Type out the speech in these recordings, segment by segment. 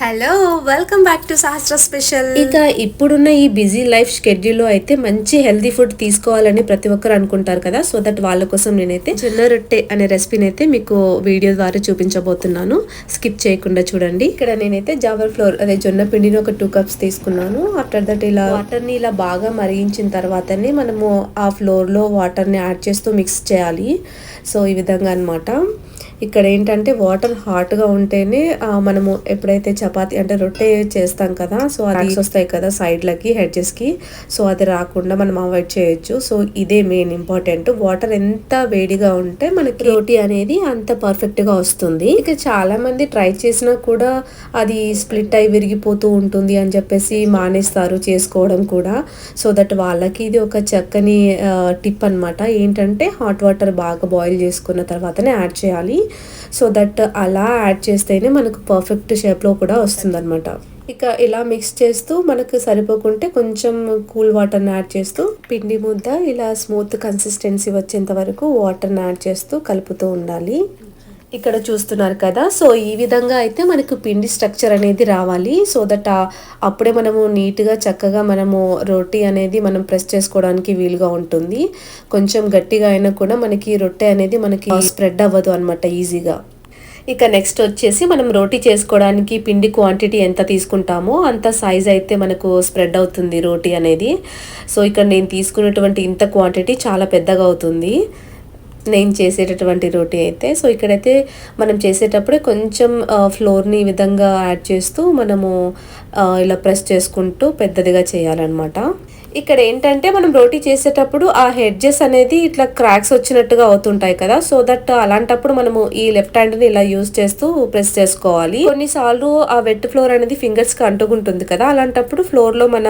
Hello, welcome back to Sahasra special. ఇక ఇప్పుడున్న ఈ బిజీ లైఫ్ షెడ్యూల్లో అయితే మంచి హెల్తీ ఫుడ్ తీసుకోవాలని ప్రతి ఒక్కరు అనుకుంటారు కదా. సో దట్ వాళ్ళ కోసం నేనైతే జొన్న రొట్టె అనే రెసిపీని అయితే మీకు వీడియో ద్వారా చూపించబోతున్నాను. స్కిప్ చేయకుండా చూడండి. ఇక్కడ నేనైతే జావర్ ఫ్లోర్ అదే జొన్న పిండిని ఒక 2 cups తీసుకున్నాను. ఆఫ్టర్ దట్ ఇలా వాటర్ని ఇలా బాగా మరిగించిన తర్వాతనే మనము ఆ ఫ్లోర్లో వాటర్ని యాడ్ చేస్తూ మిక్స్ చేయాలి. సో ఈ విధంగా అనమాట. ఇక్కడ ఏంటంటే వాటర్ హాట్గా ఉంటేనే మనము ఎప్పుడైతే చపాతి అంటే రొట్టె చేస్తాం కదా, సో అది వస్తాయి కదా సైడ్లకి హెడ్జెస్కి, సో అది రాకుండా మనం అవాయిడ్ చేయొచ్చు. సో ఇదే మెయిన్ ఇంపార్టెంట్. వాటర్ ఎంత వేడిగా ఉంటే మనకి రోటీ అనేది అంత పర్ఫెక్ట్గా వస్తుంది. ఇక చాలా మంది ట్రై చేసినా కూడా అది స్ప్లిట్ అయి విరిగిపోతూ ఉంటుంది అని చెప్పేసి మానేస్తారు చేసుకోవడం కూడా. సో దట్ వాళ్ళకి ఇది ఒక చక్కని టిప్ అనమాట. ఏంటంటే హాట్ వాటర్ బాగా బాయిల్ చేసుకున్న తర్వాతనే యాడ్ చేయాలి. సో దట్ అలా యాడ్ చేస్తేనే మనకు పర్ఫెక్ట్ షేప్లో కూడా వస్తుందన్నమాట. ఇక ఇలా మిక్స్ చేస్తూ మనకు సరిపోకుంటే కొంచెం కూల్ వాటర్ని యాడ్ చేస్తూ పిండి ముద్ద ఇలా స్మూత్ కన్సిస్టెన్సీ వచ్చేంత వరకు వాటర్ని యాడ్ చేస్తూ కలుపుతూ ఉండాలి. ఇక్కడ చూస్తున్నారు కదా. సో ఈ విధంగా అయితే మనకు పిండి స్ట్రక్చర్ అనేది రావాలి. సో దట్ అప్పుడే మనము నీట్గా చక్కగా మనము రోటీ అనేది మనం ప్రెస్ చేసుకోవడానికి వీలుగా ఉంటుంది. కొంచెం గట్టిగా అయినా కూడా మనకి రొట్టె అనేది మనకి స్ప్రెడ్ అవ్వదు అనమాట ఈజీగా. ఇక నెక్స్ట్ వచ్చేసి మనం రోటీ చేసుకోవడానికి పిండి క్వాంటిటీ ఎంత తీసుకుంటామో అంత సైజ్ అయితే మనకు స్ప్రెడ్ అవుతుంది రోటీ అనేది. సో ఇక్కడ నేను తీసుకున్నటువంటి ఇంత క్వాంటిటీ చాలా పెద్దగా అవుతుంది నేను చేసేటటువంటి రోటీ అయితే. సో ఇక్కడైతే మనం చేసేటప్పుడే కొంచెం ఫ్లోర్ని ఈ విధంగా యాడ్ చేస్తూ మనము ఇలా ప్రెస్ చేసుకుంటూ పెద్దదిగా చేయాలన్నమాట. ఇక్కడ ఏంటంటే మనం రోటీ చేసేటప్పుడు ఆ హెడ్జెస్ అనేది ఇట్లా క్రాక్స్ వచ్చినట్టుగా అవుతుంటాయి కదా. సో దట్ అలాంటప్పుడు మనము ఈ లెఫ్ట్ హ్యాండ్ని ఇలా యూజ్ చేస్తూ ప్రెస్ చేసుకోవాలి. కొన్నిసార్లు ఆ వెట్ ఫ్లోర్ అనేది ఫింగర్స్కి అంటుకుంటుంది కదా, అలాంటప్పుడు ఫ్లోర్లో మన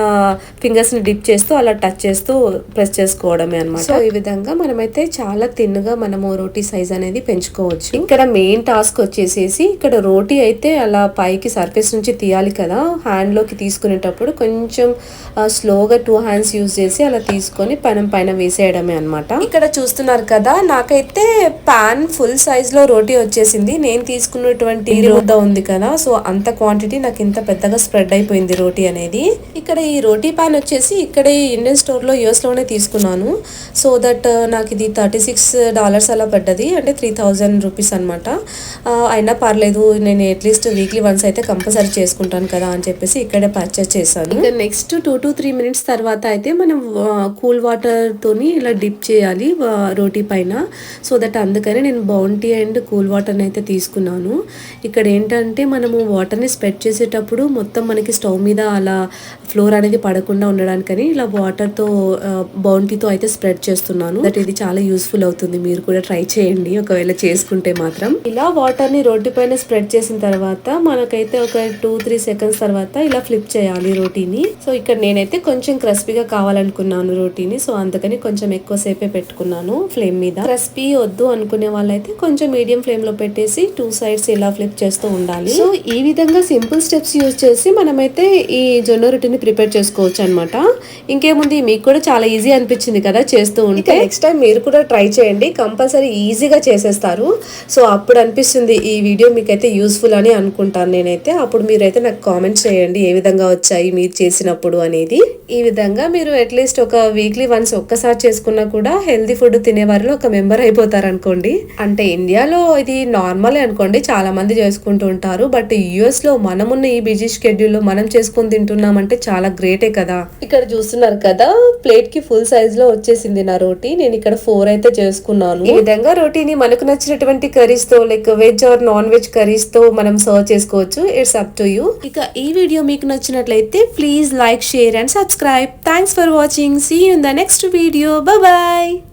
ఫింగర్స్ని డిప్ చేస్తూ అలా టచ్ చేస్తూ ప్రెస్ చేసుకోవడమే అనమాట. సో ఈ విధంగా మనమైతే చాలా తిన్నుగా మనము రోటీ సైజ్ అనేది పెంచుకోవచ్చు. ఇక్కడ మెయిన్ టాస్క్ వచ్చేసేసి ఇక్కడ రోటీ అయితే అలా పైకి సర్ఫేస్ నుంచి తీయాలి కదా, హ్యాండ్లోకి తీసుకునేటప్పుడు కొంచెం స్లోగా 2 hands యూజ్ చేసి అలా తీసుకొని పైన వేసేయడమే అనమాట. ఇక్కడ చూస్తున్నారు కదా, నాకైతే పాన్ ఫుల్ సైజ్ లో రోటీ వచ్చేసింది. నేను తీసుకున్నటువంటి ముద్ద ఉంది కదా, సో అంత క్వాంటిటీ నాకు ఇంత పెద్దగా స్ప్రెడ్ అయిపోయింది రోటీ అనేది. ఇక్కడ ఈ రోటీ పాన్ వచ్చేసి ఇక్కడ ఇండియన్ స్టోర్ లో యూఎస్ లోనే తీసుకున్నాను. సో దట్ నాకు ఇది $36 అలా పడ్డది, అంటే 3000 రూపీస్ అనమాట. అయినా పర్లేదు, నేను అట్లీస్ట్ వీక్లీ వన్స్ అయితే కంపల్సరీ చేసుకుంటాను కదా అని చెప్పేసి ఇక్కడే పర్చేస్ చేశాను. ఇక నెక్స్ట్ 2 to 3 minutes తర్వాత అయితే మనం కూల్ వాటర్తోని ఇలా డిప్ చేయాలి రోటీ పైన. సో దట్ అందుకని నేను బౌంటీ అండ్ కూల్ వాటర్ని అయితే తీసుకున్నాను. ఇక్కడ ఏంటంటే మనము వాటర్ని స్ప్రెడ్ చేసేటప్పుడు మొత్తం మనకి స్టవ్ మీద అలా ఫ్లోర్ అనేది పడకుండా ఉండడానికని ఇలా వాటర్తో బౌంటీతో అయితే స్ప్రెడ్ చేస్తున్నాను. దట్ ఇది చాలా యూస్ఫుల్ అవుతుంది. మీరు కూడా ట్రై చేయండి ఒకవేళ చేసుకుంటే మాత్రం. ఇలా వాటర్ని రోటీ పైన స్ప్రెడ్ చేసిన తర్వాత మనకైతే ఒక 2-3 seconds తర్వాత ఇలా ఫ్లిప్ చేయాలి రోటీని. సో ఇక్కడ నేనైతే కొంచెం క్రిస్పీగా కావాలనుకున్నాను రోటీని, సో అందుకని కొంచెం ఎక్కువసేపే పెట్టుకున్నాను ఫ్లేమ్ మీద. క్రిస్పీ వద్దు అనుకునే వాళ్ళైతే కొంచెం మీడియం ఫ్లేమ్ లో పెట్టేసి 2 sides ఇలా ఫ్లిప్ చేస్తూ ఉండాలి. సో ఈ విధంగా సింపుల్ స్టెప్స్ యూజ్ చేసి మనమైతే ఈ జొన్న రొట్టెని ప్రిపేర్ చేసుకోవచ్చు అనమాట. ఇంకేముంది, మీకు కూడా చాలా ఈజీ అనిపించింది కదా చేస్తూ ఉంటే. నెక్స్ట్ టైం మీరు కూడా ట్రై చేయండి, కంపల్సరీ ఈజీగా చేసేస్తారు. సో అప్పుడు అనిపిస్తుంది ఈ వీడియో మీకైతే యూస్ఫుల్ అని అనుకుంటాను నేనైతే. అప్పుడు మీరైతే నాకు కామెంట్ చేయండి ఏ విధంగా వచ్చాయి మీరు చేసినప్పుడు అనేది. ఈ విధంగా మీరు అట్లీస్ట్ ఒక వీక్లీ వన్స్ ఒక్కసారి చేసుకున్నా కూడా హెల్దీ ఫుడ్ తినే వారిలో ఒక మెంబర్ అయిపోతారు అనుకోండి. అంటే ఇండియాలో ఇది నార్మల్ అనుకోండి, చాలా మంది చేసుకుంటూ ఉంటారు. బట్ యుఎస్ లో మనమున్న ఈ బిజీ షెడ్యూల్ లో మనం చేసుకుని తింటున్నామంటే చాలా గ్రేటే కదా. ఇక్కడ చూస్తున్నారు కదా, ప్లేట్ కి ఫుల్ సైజ్ లో వచ్చేసింది నా రోటీ. నేను ఇక్కడ 4 అయితే చేసుకున్నాను. ఈ విధంగా రోటీని మనకు నచ్చినటువంటి కర్రీస్ తో like veg or non veg curries తో మనం సర్వ్ చేసుకోవచ్చు. It's up to you. ఇక ఈ వీడియో మీకు నచ్చినట్లయితే please like, share and subscribe. Thanks for watching. See you in the next video. Bye bye.